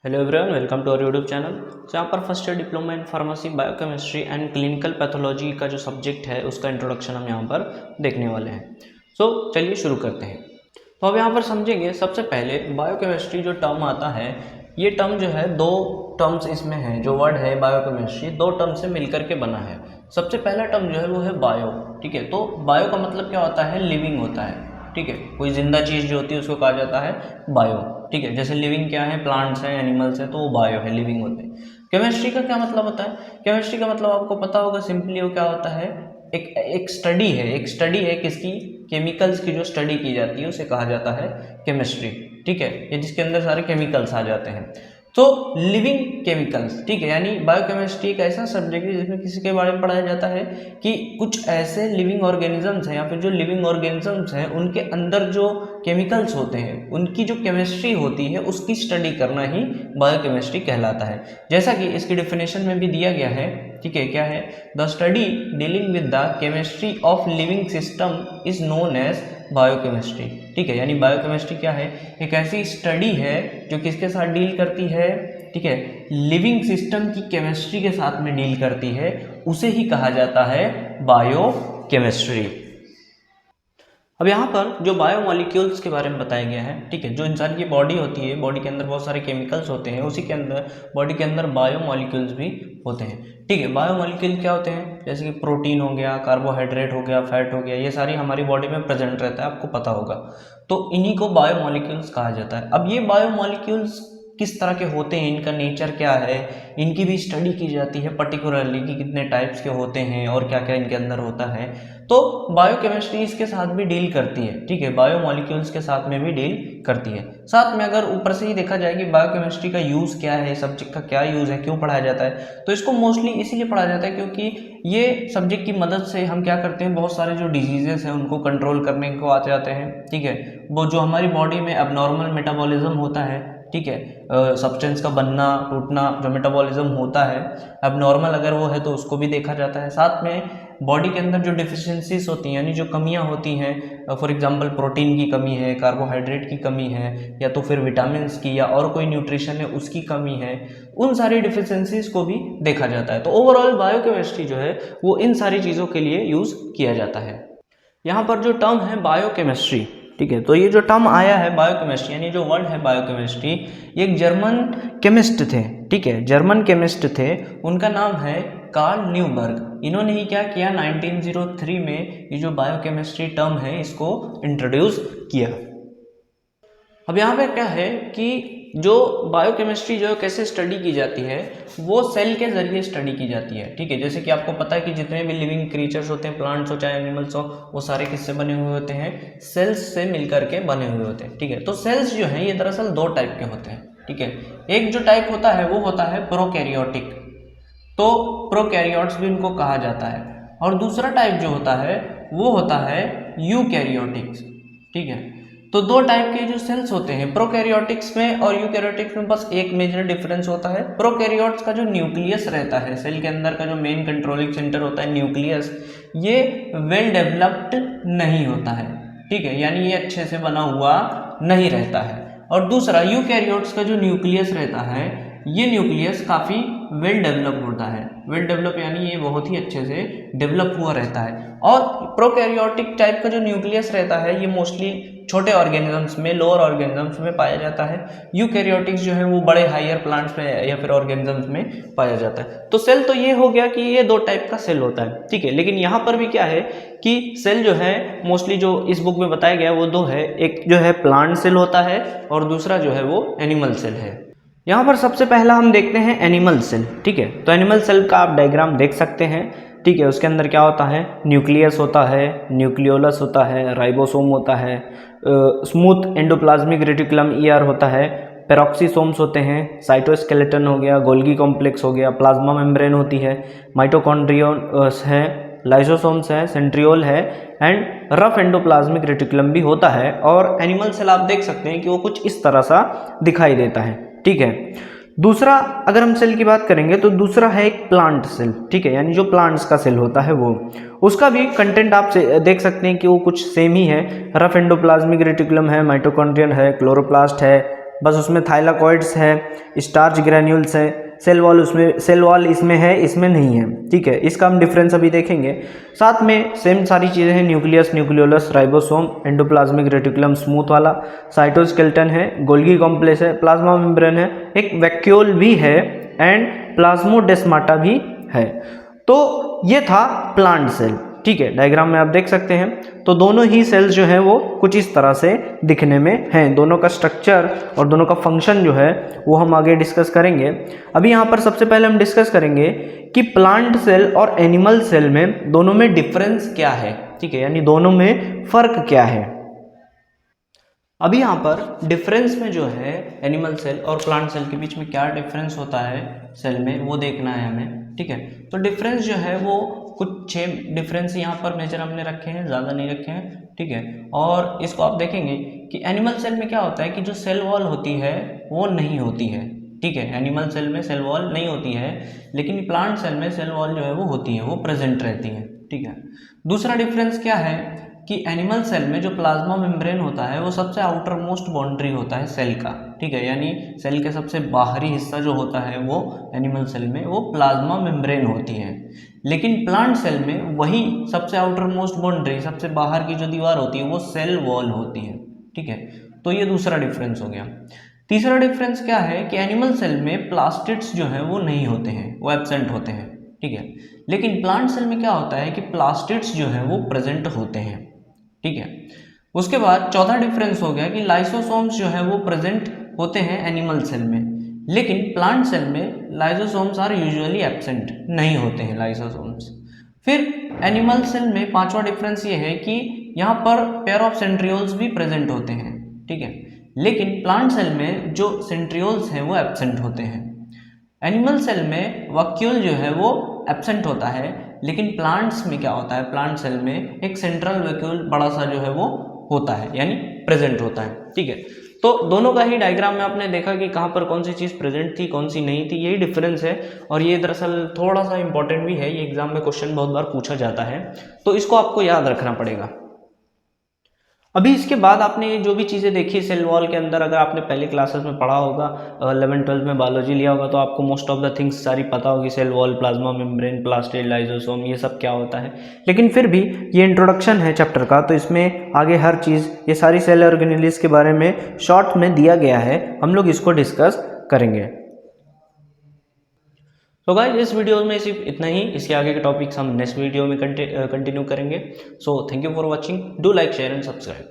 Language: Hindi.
Hello everyone, welcome to our YouTube channel. तो यहाँ पर first year diploma in pharmacy biochemistry and clinical pathology का जो सब्जेक्ट है उसका इंट्रोडक्शन हम यहाँ पर देखने वाले हैं। सो चलिए शुरू करते हैं। तो अब यहाँ पर समझेंगे, सबसे पहले बायोकेमिस्ट्री जो टर्म आता है, ये टर्म जो है दो टर्म्स इसमें है। जो वर्ड है बायोकेमिस्ट्री दो टर्म से मिलकर के बना है। सबसे पहला टर्म जो है वो है बायो, ठीक है। तो बायो का मतलब क्या होता है? लिविंग होता है, ठीक है। कोई जिंदा चीज़ जो होती है उसको कहा जाता है बायो, ठीक है। जैसे लिविंग क्या है? प्लांट्स हैं, एनिमल्स हैं, तो वो बायो है, लिविंग होते हैं। केमिस्ट्री का क्या मतलब होता है? केमिस्ट्री का मतलब आपको पता होगा, सिंपली वो क्या होता है? एक स्टडी है, एक स्टडी है किसकी? केमिकल्स की जो स्टडी की जाती है उसे कहा जाता है केमिस्ट्री, ठीक है। ये जिसके अंदर सारे केमिकल्स आ जाते हैं। तो लिविंग केमिकल्स, ठीक है। यानी बायोकेमिस्ट्री एक ऐसा सब्जेक्ट है जिसमें किसी के बारे में पढ़ाया जाता है कि कुछ ऐसे लिविंग ऑर्गेनिजम्स हैं या फिर जो लिविंग ऑर्गेनिजम्स हैं उनके अंदर जो केमिकल्स होते हैं, उनकी जो केमिस्ट्री होती है उसकी स्टडी करना ही बायोकेमिस्ट्री कहलाता है। जैसा कि इसकी डेफिनेशन में भी दिया गया है, ठीक है। क्या है? The study dealing with the chemistry of living system is known as biochemistry, ठीक है। यानी बायोकेमिस्ट्री क्या है? एक ऐसी स्टडी है जो किसके साथ डील करती है, ठीक है, लिविंग सिस्टम की केमिस्ट्री के साथ में डील करती है, उसे ही कहा जाता है बायोकेमिस्ट्री। अब यहाँ पर जो बायोमॉलिक्यूल्स के बारे में बताया गया है, ठीक है। जो इंसान की बॉडी होती है, बॉडी के अंदर बहुत सारे केमिकल्स होते हैं, उसी के अंदर बॉडी के अंदर बायोमॉलिक्यूल्स भी होते हैं, ठीक है। बायोमॉलिक्यूल क्या होते हैं? जैसे कि प्रोटीन हो गया, कार्बोहाइड्रेट हो गया, फैट हो गया, ये सारी हमारी बॉडी में प्रेजेंट रहता है, आपको पता होगा। तो इन्हीं को बायोमॉलिक्यूल्स कहा जाता है। अब ये बायोमॉलिक्यूल्स किस तरह के होते हैं, इनका नेचर क्या है, इनकी भी स्टडी की जाती है पर्टिकुलरली कि कितने टाइप्स के होते हैं और क्या क्या इनके अंदर होता है। तो बायोकेमिस्ट्री इसके साथ भी डील करती है, ठीक है। बायोमॉलिक्यूल्स के साथ में भी डील करती है। साथ में अगर ऊपर से ही देखा जाए कि बायोकेमिस्ट्री का यूज़ क्या है, सब्जेक्ट का क्या यूज़ है, क्यों पढ़ाया जाता है, तो इसको मोस्टली इसीलिए पढ़ाया जाता है क्योंकि ये सब्जेक्ट की मदद से हम क्या करते हैं, बहुत सारे जो डिजीजेस हैं उनको कंट्रोल करने को आते जाते हैं, ठीक है। वो जो हमारी बॉडी में एबनॉर्मल मेटाबॉलिज्म होता है, ठीक है, सब्सटेंस का बनना टूटना जो मेटाबॉलिज्म होता है एबनॉर्मल अगर वो है तो उसको भी देखा जाता है। साथ में बॉडी के अंदर जो डिफिशिएंसीज होती हैं, यानी जो कमियां होती हैं, फॉर एग्जांपल प्रोटीन की कमी है, कार्बोहाइड्रेट की कमी है, या तो फिर विटामिन्स की या और कोई न्यूट्रिशन है उसकी कमी है, उन सारी डिफिशिएंसीज को भी देखा जाता है। तो ओवरऑल बायोकेमिस्ट्री जो है वो इन सारी चीज़ों के लिए यूज़ किया जाता है। यहाँ पर जो टर्म है बायोकेमिस्ट्री, ठीक है, तो ये जो टर्म आया है बायोकेमिस्ट्री, यानी जो वर्ड है बायोकेमिस्ट्री, ये एक जर्मन केमिस्ट थे, ठीक है, जर्मन केमिस्ट थे। उनका नाम है कार्ल न्यूबर्ग। इन्होंने ही क्या किया, 1903 में ये जो बायोकेमिस्ट्री टर्म है इसको इंट्रोड्यूस किया। अब यहाँ पे क्या है कि जो बायोकेमिस्ट्री जो कैसे स्टडी की जाती है, वो सेल के जरिए स्टडी की जाती है, ठीक है। जैसे कि आपको पता है कि जितने भी लिविंग क्रिएचर्स होते हैं, प्लांट्स हो चाहे एनिमल्स हो, वो सारे किससे बने हुए होते हैं? सेल्स से मिलकर के बने हुए होते हैं, ठीक है। तो सेल्स जो हैं ये दरअसल दो टाइप के होते हैं, ठीक है। एक जो टाइप होता है वो होता है प्रोकैरियोटिक, तो प्रोकैरियोट्स भी इनको कहा जाता है। और दूसरा टाइप जो होता है वो होता है यूकैरियोटिक्स, ठीक है। तो दो टाइप के जो सेल्स होते हैं प्रोकैरियोटिक्स में और यूकैरियोटिक्स में, बस एक मेजर डिफरेंस होता है। प्रोकैरियोट्स का जो न्यूक्लियस रहता है, सेल के अंदर का जो मेन कंट्रोलिंग सेंटर होता है न्यूक्लियस, ये वेल डेवलप्ड नहीं होता है, ठीक है। यानी ये अच्छे से बना हुआ नहीं रहता है। और दूसरा यूकैरियोट्स का जो न्यूक्लियस रहता है, ये न्यूक्लियस काफ़ी वेल डेवलप होता है। वेल डेवलप यानी ये बहुत ही अच्छे से डेवलप हुआ रहता है। और प्रोकैरियोटिक टाइप का जो न्यूक्लियस रहता है ये मोस्टली छोटे ऑर्गेनिजम्स में, लोअर ऑर्गेनिजम्स में पाया जाता है। यूकैरियोटिक्स जो है वो बड़े हायर प्लांट्स में या फिर ऑर्गेनिजम्स में पाया जाता है। तो सेल तो ये हो गया कि ये दो टाइप का सेल होता है, ठीक है। लेकिन यहाँ पर भी क्या है कि सेल जो है मोस्टली जो इस बुक में बताया गया है वो दो है। एक जो है प्लांट सेल होता है और दूसरा जो है वो एनिमल सेल है। यहाँ पर सबसे पहला हम देखते हैं एनिमल सेल, ठीक है। तो एनिमल सेल का आप डायग्राम देख सकते हैं, ठीक है। उसके अंदर क्या होता है? न्यूक्लियस होता है, न्यूक्लियोलस होता है, राइबोसोम होता है, स्मूथ एंडोप्लाज्मिक रेटिकुलम ईआर होता है, पेरोक्सीसोम्स होते हैं, साइटोस्केलेटन हो गया, गोल्गी कॉम्प्लेक्स हो गया, प्लाज्मा मेम्ब्रेन होती है, माइटोकॉन्ड्रियोस है, लाइसोसोम्स है, सेंट्रियोल है, एंड रफ एंडोप्लाज्मिक रेटिकुलम भी होता है। और एनिमल सेल आप देख सकते हैं कि वो कुछ इस तरह सा दिखाई देता है, ठीक है। दूसरा अगर हम सेल की बात करेंगे तो दूसरा है एक प्लांट सेल, ठीक है। यानी जो प्लांट्स का सेल होता है वो, उसका भी कंटेंट आप देख सकते हैं कि वो कुछ सेम ही है। रफ एंडोप्लाज्मिक रेटिकुलम है, माइटोकॉन्ड्रियन है, क्लोरोप्लास्ट है, बस उसमें थाइलाकॉइड्स है, स्टार्च ग्रैन्यूल्स है, सेल वॉल इसमें है, इसमें नहीं है, ठीक है। इसका हम डिफरेंस अभी देखेंगे। साथ में सेम सारी चीज़ें हैं, nucleus, nucleolus, ribosome, endoplasmic reticulum smooth वाला, साइटोस्केलेटन है, गोल्गी कॉम्प्लेक्स है, प्लाज्मा मेम्ब्रेन है, एक वैक्यूल भी है एंड प्लाज्मोडेस्माटा भी है। तो ये था प्लांट सेल, ठीक है। डायग्राम में आप देख सकते हैं। तो दोनों ही सेल्स जो हैं वो कुछ इस तरह से दिखने में हैं। दोनों का स्ट्रक्चर और दोनों का फंक्शन जो है वो हम आगे डिस्कस करेंगे। अभी यहाँ पर सबसे पहले हम डिस्कस करेंगे कि प्लांट सेल और एनिमल सेल में दोनों में डिफरेंस क्या है, ठीक है, यानी दोनों में फर्क क्या है। अभी यहाँ पर डिफरेंस में जो है एनिमल सेल और प्लांट सेल के बीच में क्या डिफरेंस होता है सेल में, वो देखना है हमें, ठीक है। तो डिफरेंस जो है वो कुछ 6 डिफरेंस यहाँ पर मेजर हमने रखे हैं, ज़्यादा नहीं रखे हैं, ठीक है। और इसको आप देखेंगे कि एनिमल सेल में क्या होता है कि जो सेल वॉल होती है वो नहीं होती है, ठीक है। एनिमल सेल में सेल वॉल नहीं होती है, लेकिन प्लांट सेल में सेल वॉल जो है वो होती है, वो प्रेजेंट रहती है, ठीक है। दूसरा डिफरेंस क्या है कि एनिमल सेल में जो प्लाज्मा मेम्ब्रेन होता है वो सबसे आउटर मोस्ट बाउंड्री होता है सेल का, ठीक है। यानी सेल के सबसे बाहरी हिस्सा जो होता है वो एनिमल सेल में वो प्लाज्मा मेम्ब्रेन होती है, लेकिन प्लांट सेल में वही सबसे आउटर मोस्ट बाउंड्री, सबसे बाहर की जो दीवार होती है वो सेल वॉल होती है, ठीक है। तो ये दूसरा डिफरेंस हो गया। तीसरा डिफरेंस क्या है कि एनिमल सेल में प्लास्टिड्स जो है वो नहीं होते हैं, वो एब्सेंट होते हैं, ठीक है। लेकिन प्लांट सेल में क्या होता है कि प्लास्टिड्स जो है वो प्रेजेंट होते हैं, ठीक है। उसके बाद चौथा डिफरेंस हो गया कि लाइसोसोम्स जो है वो प्रेजेंट होते हैं एनिमल सेल में, लेकिन प्लांट सेल में लाइसोसोम्स आर यूजुअली एब्सेंट, नहीं होते हैं लाइसोसोम्स। फिर एनिमल सेल में पांचवा डिफरेंस ये है कि यहाँ पर पेयर ऑफ सेंट्रियोल्स भी प्रेजेंट होते हैं, ठीक है। लेकिन प्लांट सेल में जो सेंट्रियोल्स हैं वो एब्सेंट होते हैं। एनिमल सेल में वैक्यूल जो है वो एब्सेंट होता है, लेकिन प्लांट्स में क्या होता है, प्लांट सेल में एक सेंट्रल वैक्यूल बड़ा सा जो है वो होता है, यानी प्रेजेंट होता है, ठीक है। तो दोनों का ही डायग्राम में आपने देखा कि कहाँ पर कौन सी चीज़ प्रेजेंट थी, कौन सी नहीं थी, यही डिफरेंस है। और ये दरअसल थोड़ा सा इंपॉर्टेंट भी है, ये एग्जाम में क्वेश्चन बहुत बार पूछा जाता है, तो इसको आपको याद रखना पड़ेगा। अभी इसके बाद आपने जो भी चीज़ें देखी सेल वॉल के अंदर, अगर आपने पहले क्लासेस में पढ़ा होगा, 11-12 में बायोलॉजी लिया होगा, तो आपको मोस्ट ऑफ द थिंग्स सारी पता होगी, cell wall, plasma membrane, plastid, lysosome, ये सब क्या होता है। लेकिन फिर भी ये इंट्रोडक्शन है चैप्टर का, तो इसमें आगे हर चीज़, ये सारी सेल ऑर्गेनेल्स के बारे में शॉर्ट में दिया गया है, हम लोग इसको डिस्कस करेंगे। तो गाइस इस वीडियो में सिर्फ इतना ही, इसके आगे के टॉपिक्स हम नेक्स्ट वीडियो में कंटिन्यू करेंगे। So thank you for watching, do like, share and subscribe.